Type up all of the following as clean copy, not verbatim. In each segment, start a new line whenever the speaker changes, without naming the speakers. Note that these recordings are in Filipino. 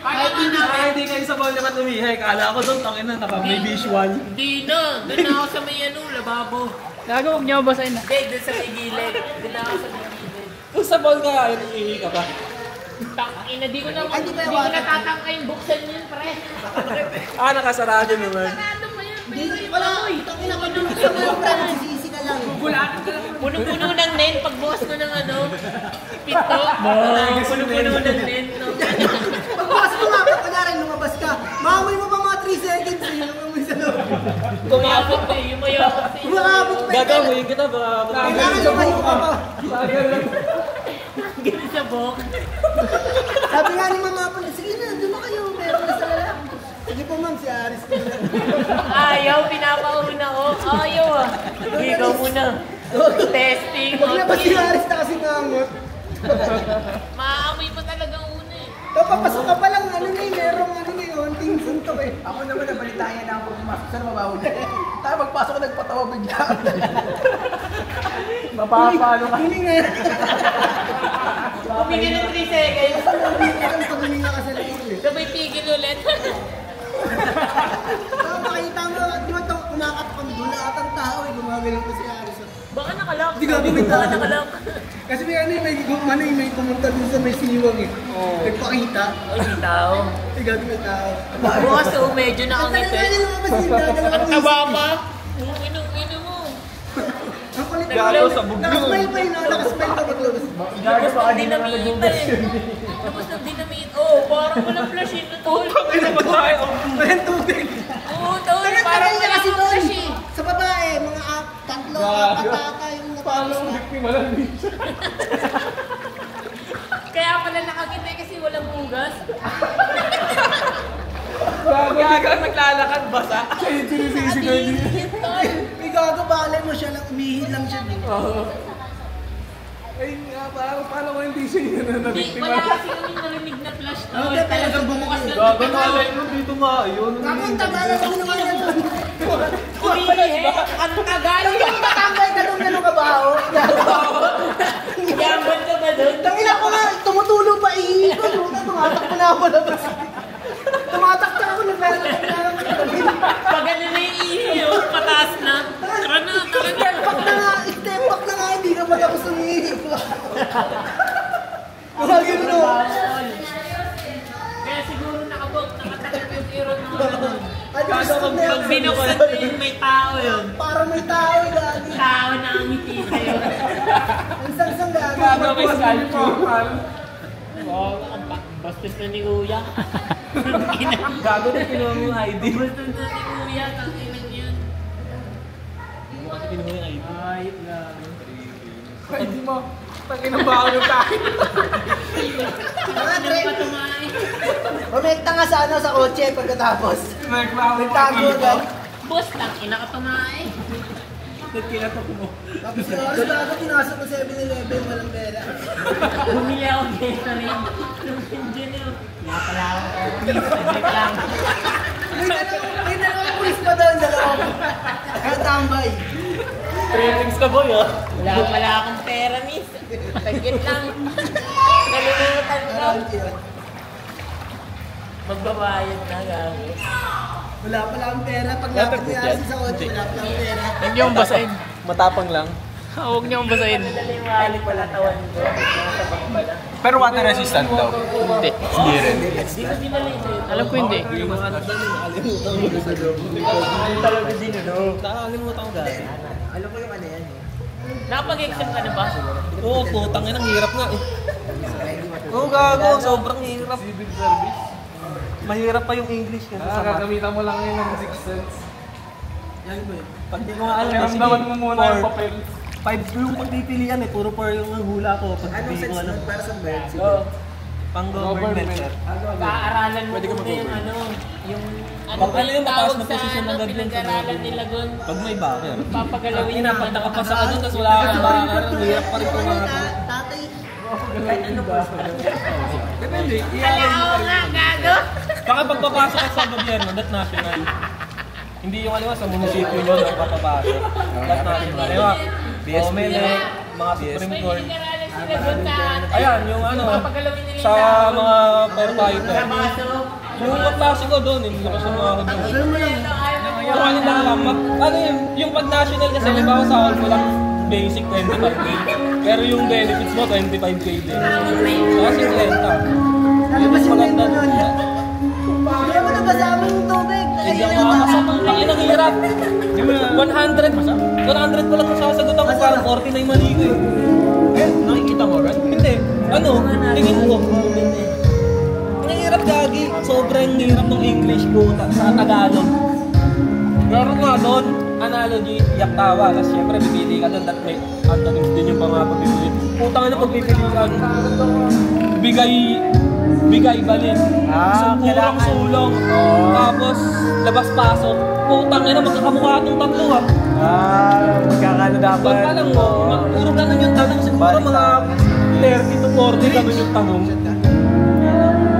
Hindi kayo sa bawal naman umihay. Kala ko doon, tangin na, may visual.
Hindi na. Doon na ako sa may lababo.
Gago, huwag niyo basahin na.
Hindi, doon sa may gilid. Doon na ako sa may gilid.
Kung sa bawal ka, iihi ka pa.
Tangina, di ko na tatangkayin buksan yun, pre.
Nakasarado naman.
Sarado mo yun.
Hindi, wala. Tangina ko dun sa mga friend, sisisi ka lang.
Puno-puno ng nen, pagbukas mo ng pito. Puno-puno ng nen.
Pagbukas mo nga, kunyari lumabas ka, maamoy mo pa mga 3 seconds eh, yung amoy sa loob.
Kumabot eh, yung mayabot eh.
Umakabot pa
Gagawin kita, baka...
Kailangan lumayo ka pa.
Ganun sa bok.
Sabi nga ni Mama po, sige na, doon na kayo, meron na sa lalaki. Sige po ma'am, si Aris ko na.
Ayaw, pinapauna ko. Ayaw ah. Ikaw muna. Testing.
Pag na ba si Aris na kasi nangot?
Maamoy mo talagang una eh.
Papasok ka pa lang, merong konting suntok eh.
Ako naman nabalitayan na ako pumasok sa mababaw niya. Tayo magpasok ko nagpatawa bigla.
Mapapalo ka.
Hindi nga.
Pumigil ng 3 seconds.
Pag-uwi nga ka sa likod eh.
Sabay pigil ulit.
Makita mo, di ba ito kumakatakam doon na atang tao eh, gumagaling ko si Aris.
Baka nakalak.
Hindi gagawin
Baka nakalak.
Kasi may pumunta dun sa may siwang eh. Nagpakita.
Ay, may tao.
Ay, gagawin tao.
Bukas o, medyo nakangipin. Ang taba pa. Ino mo.
Ang kulit
Gago sa bugyo.
Nakasmile pa yun, nakasmile pa paglabas.
Tapos ng dinamit pa eh. Tapos ng dinamit. Oh, parang walang flash yun.
Walang tubig.
Oo, tol. Parang
Tagal niya
wala
kasi
akong
doon.
flash eh.
Sa babae, mga 3, 4 ata yung natapos na.
biktima lang dito.
Kaya pala nakakita kasi walang bugas.
Gaga, naglalakad basa.
Sinisisi ko yun. May gagabalay mo siya lang, umihid lang siya.
Ay nga, paano ko hindi siya yun na nabiktima?
Wala kasi kaming narinig na flash tol.
Hindi,
Talagang bumukas lang.
Gago, malay mo dito yun.
Kapunta ba lang ako naman yan doon?
Umihi, ang tagal.
Yung matambay ka doon, gano'n ka ba ako?
Yaman ka ba doon?
Tangina ko nga, tumutulo pa iikot. Tumatak na ako labas. Tumatak ako, naglalakad na lang.
Pag ano na yung ihi, pataas na. Tara na.
Step back na nga, hindi ka ba tapos umiikot. Kumagin mo.
Kaya siguro nakatakip yung iron ng mga doon.
Pag
binuksan mo yun, may tao yun.
Parang may tao gagi.
Tao na ang ngiti sa'yo.
Ang sang-sang gagi.
Gago, may sculpture.
Bastos na ni Kuya.
Gago na kinuha mo yung ID.
Bastos na ni Kuya, tanginan yun.
Mo kasi kinuha yung ID.
Ayop lang.
Hindi mo. Takinang bago yung tayo.
Ano pa tumain?
Pumekta nga sa sa kotse pagkatapos. Nagtago agad.
Boss, tangina ka tumain.
Nagkinatok mo.
Tapos yung oras bago pinasok ko 7-Eleven, walang pera.
Bumili ako gasoline. Hindi nyo. Nga pala ako. Saglit lang.
May dalawang pulis pa doon, dalawang. Nakatambay.
Trainings ka boy ah.
Wala pala akong pera, miss. Saglit lang. Nalilimutan ko. Magbabayad na gano'n.
Wala pala akong pera. Pag nakapag sa kotse, wala pala akong pera.
Huwag niyo akong basahin.
Matapang lang.
Huwag niyo akong basahin.
Naliwali pala tawan ko. Nakasabak pala.
Pero water resistant daw.
Hindi.
Hindi rin.
Di ko dinala ito.
Alam ko hindi.
Yung mga ano doon, nakalimutan mo sa loob.
Ang talaga din, no?
Nakalimutan ko gano'n.
Alam ko yung ano yan.
Nakapag-exam ka na ba?
Oo, putang ina, ang hirap nga eh. Oo, gago, sobrang hirap. Civil service. Mahirap pa yung English kasi sa math.
Gagamitan mo lang yun ng 6 cents.
Yan ba yun?
Pag di mo nga alam,
Naramdaman mo muna yung papel.
5 yung pagpipilian eh, puro 4 yung hula ko. Pag
Anong
di ko
sense
alam.
nun? Para sa bird?
Pang government sir.
Kaaralan mo muna yung ano, yung ano
Pag
ba
ano
yung
yung mataas
tawag
na
sa
posisyon ng
ano,
government sa
pinag-aralan nila gun.
Pag may backer.
Papagalawin
Ina,
na
pag nakapasa ka doon, tapos wala kang backer, hirap pa rin pumangat.
Tatay.
Kahit ano po. Depende.
Alaw nga, gago!
Baka pagpapasok ka sa gobyerno, that national. Hindi yung aliwa sa munisipyo nyo na papapasok. That national. Aliwa, BSMLEC, mga Supreme Court.
sila doon sa...
Ayan, yung ano,
Papagalawin nila
sa mga firefighter.
Sa baso.
Yung klase ko doon, hindi ko sa mga doon. Yung ano lang lang, ano yung pag national kasi, halimbawa sa all mo lang, basic 25k. Pero yung benefits mo, 25k din. Kasi 50.
Ano ba si
Maganda
Nendo
doon.
nun? Kaya mo na ba sa aming tubig?
Hindi ako makakasama. Ang inang hirap. 100 pa lang ang sasagutan ko, parang 49 mali ko eh.
Nakikita mo, right?
Hindi. Ano? Tingin ko. Ang hirap gagi. Sobrang hirap ng English ko sa Tagalog. Meron nga doon, analogy, iyak tawa. Tapos syempre, pipili ka doon that may antonyms din yung pangapapipili. Putang na pagpipilian. Bigay balik. Sumurang sulong. Tapos, labas-pasok. Putang na magkakamukha itong tatlo ah.
Magkakano dapat?
Ba't pa lang mo, puro ganun yung tanong. Siguro mga 30 to 40 ganun yung tanong.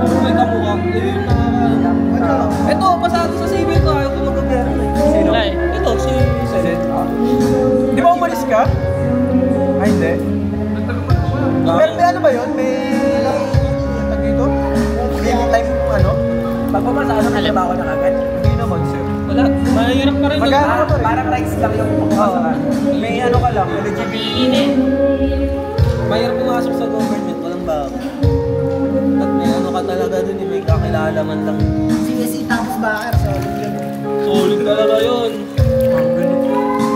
Puro may kamukha. Ito, pasado sa civil ko. Ayaw ko mag-gobyerno.
Sino?
Wala eh.
Ito, si Sen.
Di ba umalis ka? Ay, hindi. Pero may ano ba yun? May... Tag dito? Limit time kung ano? Pag pumasa, ano ka trabaho na agad? Hindi naman, sir.
Wala, mahirap ka rin.
Magkano ka pa rin? Parang rights lang yung pumasa ka. May ano ka lang, eligibility.
Mahirap pumasok sa government. Walang bago. At may ano ka talaga dun, may kakilala man lang.
CSE tapos bakar, solid yun.
Solid talaga yun.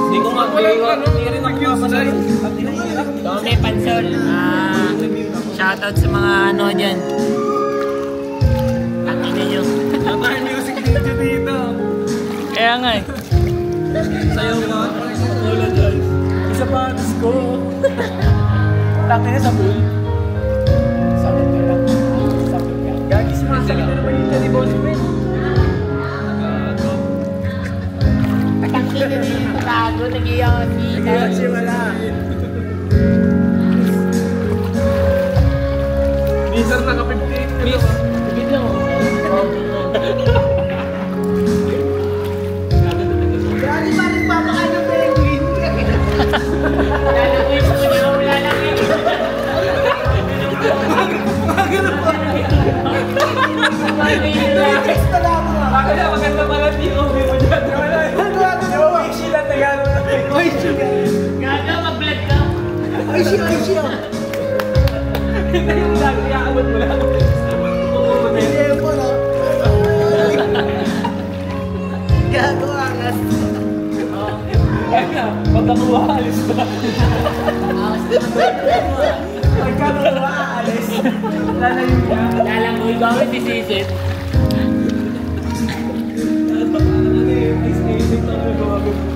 Hindi ko nga, hindi rin ako mapasal. At hinahirap.
Dome Pansol. Shoutout sa mga ano dyan. Tangina nyo.
Ang music video dito.
Kaya nga eh.
Sayaw nga. Wala dyan.
Isa pa, disco. Tangin na sa pool. Sakit ka lang. Sakit ka. Gagi, sumasakit na naman yung ni Boss Ben.
Tangina nyo. Tago. Nag-iyak dito.
Nag-iyak siya wala.
Minsan naka-58.
Miss,
Bigit lang.
Grabe pa rin papakain ng penguin.
Lalangin mo niyo. Lalangin.
Text na lang ako.
Kaya maganda pala POV mo dyan.
Di ba may silat na gano'n na?
Ay, siya.
Gaga, mag-vlog ka.
Ay, siya.
Hindi yung lagi, iaabot mo lang.
Tempo, no? Gago, angas.
Kaya, pag nakuha, alis na.
Pagkakawa, alis. Lalayo ka.
Lalangoy ba ako sisisit?
ice skating na ako.